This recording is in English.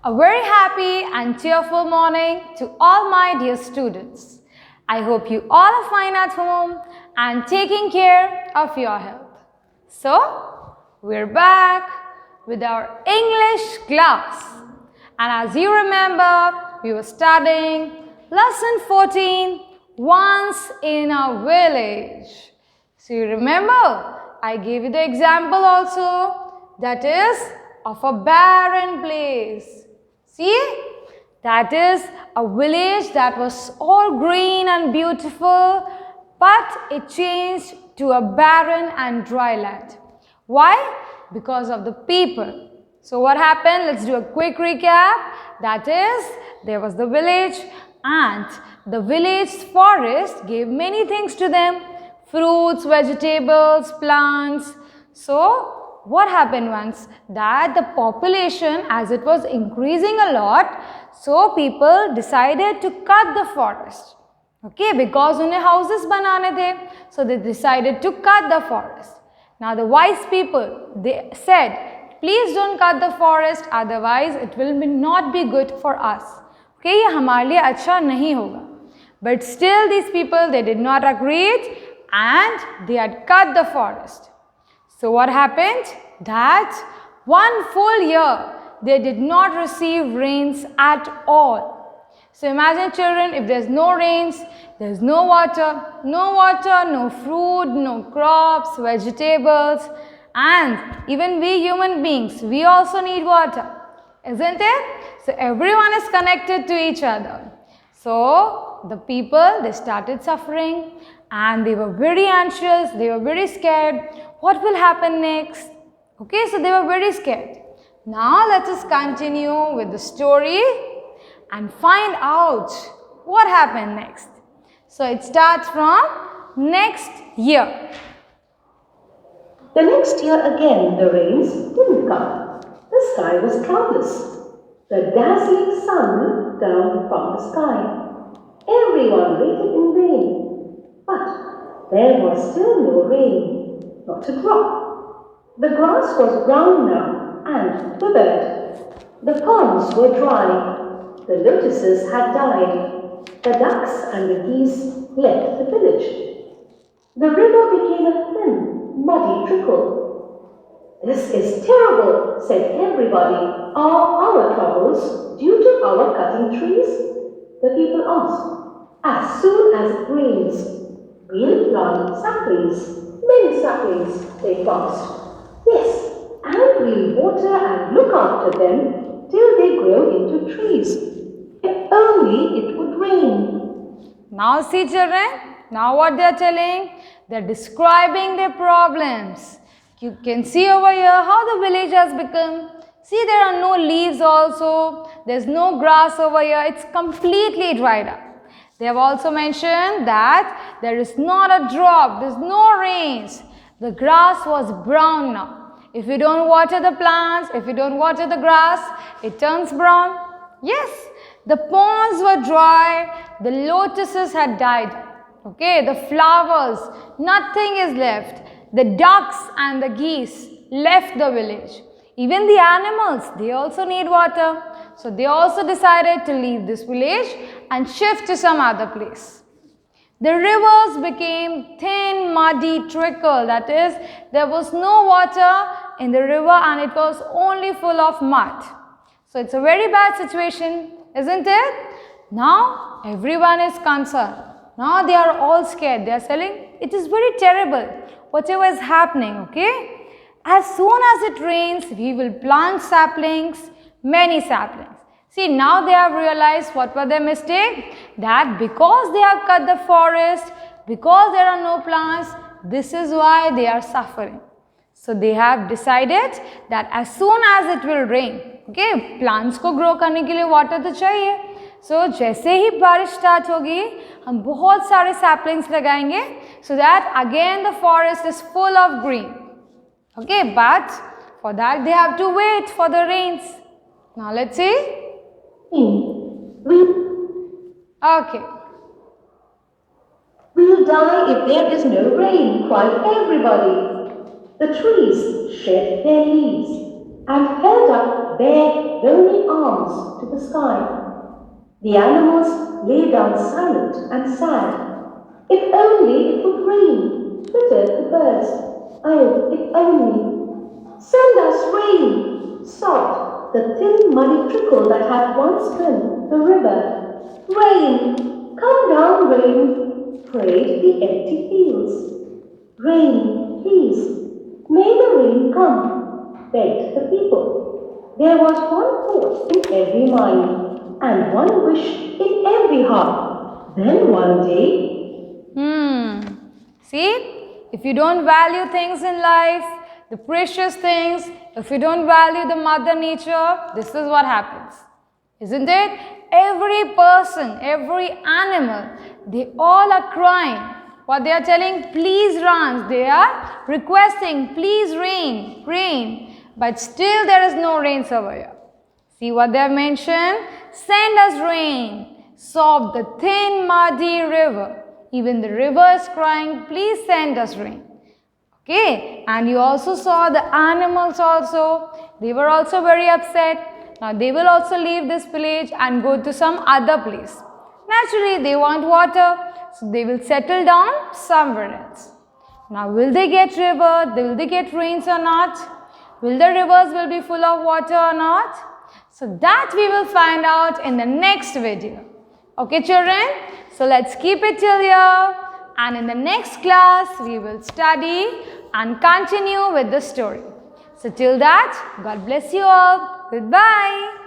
A very happy and cheerful morning to all my dear students. I hope you all are fine at home and taking care of your health. So, we're back with our English class. And as you remember, we were studying lesson 14, Once in a Village. So, you remember, I gave you the example also, that is of a barren place. See, that is a village that was all green and beautiful, but it changed to a barren and dry land. Why? Because of the people. So what happened? Let's do a quick recap. That is, there was the village and the village's forest gave many things to them. Fruits, vegetables, plants. So what happened once? That the population, as it was increasing a lot, so people decided to cut the forest. Okay, because unhe houses banane the, so they decided to cut the forest. Now the wise people, they said, please don't cut the forest, otherwise it will not be good for us. Okay, ye hamare liye acha nahi hoga. But still these people, they did not agree and they had cut the forest. So what happened? That one full year they did not receive rains at all. So imagine children, if there's no rains, there's no water, no fruit, no crops, vegetables, and even we human beings, we also need water, isn't it? So everyone is connected to each other. So the people, they started suffering and they were very anxious, they were very scared. What will happen next? Okay, so they were very scared. Now let us continue with the story and find out what happened next. So it starts from next year. The next year again the rains didn't come. The sky was cloudless. The dazzling sun looked down from the sky. Everyone waited in vain. But there was still no rain, not a drop. The grass was brown now and withered. The ponds were dry. The lotuses had died. The ducks and the geese left the village. The river became a thin, muddy trickle. This is terrible, said everybody. Are our troubles due to our cutting trees? The people asked. As soon as it rains, we'll plant saplings, many saplings, they promised. Yes, and we'll water and look after them till they grow into trees. If only it would rain. Now see children, now what they are telling? They are describing their problems. You can see over here how the village has become. See, there are no leaves also. There's no grass over here. It's completely dried up. They have also mentioned that there is not a drop. There's no rains. The grass was brown now. If you don't water the plants, if you don't water the grass, it turns brown. Yes, the ponds were dry. The lotuses had died. Okay, the flowers, nothing is left. The ducks and the geese left the village. Even the animals, they also need water. So they also decided to leave this village and shift to some other place. The rivers became thin, muddy trickle. That is, there was no water in the river and it was only full of mud. So it's a very bad situation, isn't it? Now everyone is concerned. Now they are all scared. They are saying, it is very terrible, whatever is happening, okay? As soon as it rains, we will plant saplings, many saplings. See, now they have realized what was their mistake? That because they have cut the forest, because there are no plants, this is why they are suffering. So they have decided that as soon as it will rain, okay, plants को grow करने के लिए water तो चाहिए. So जैसे ही बारिश start होगी, हम बहुत सारे saplings लगाएंगे, so that again the forest is full of green. Okay, but for that they have to wait for the rains. Now let's see. Okay. We'll die if there is no rain, cried everybody. The trees shed their leaves. and held up their bony arms to the sky. The animals lay down silent and sad. If only it would rain, twittered the birds. Oh, if only. Send us rain, sobbed the thin muddy trickle that had once been the river. Rain, come down, rain, prayed the empty fields. Rain, please, may the rain come, begged the people. There was one thought in every mind, and one wish in every heart. Then one day, See, if you don't value things in life, the precious things, if you don't value the mother nature, this is what happens. Isn't it? Every person, every animal, they all are crying. What they are telling, please rain. They are requesting, please rain, rain. But still there is no rain over here. See what they have mentioned? Send us rain, sobbed the thin muddy river. Even the river is crying, please send us rain. Okay, and you also saw the animals also. They were also very upset. Now they will also leave this village and go to some other place. Naturally, they want water, so they will settle down somewhere else. Now will they get river? Will they get rains or not? Will the rivers will be full of water or not? So that we will find out in the next video. Okay children, so let's keep it till here, and in the next class we will study and continue with the story. So till that, God bless you all. Goodbye.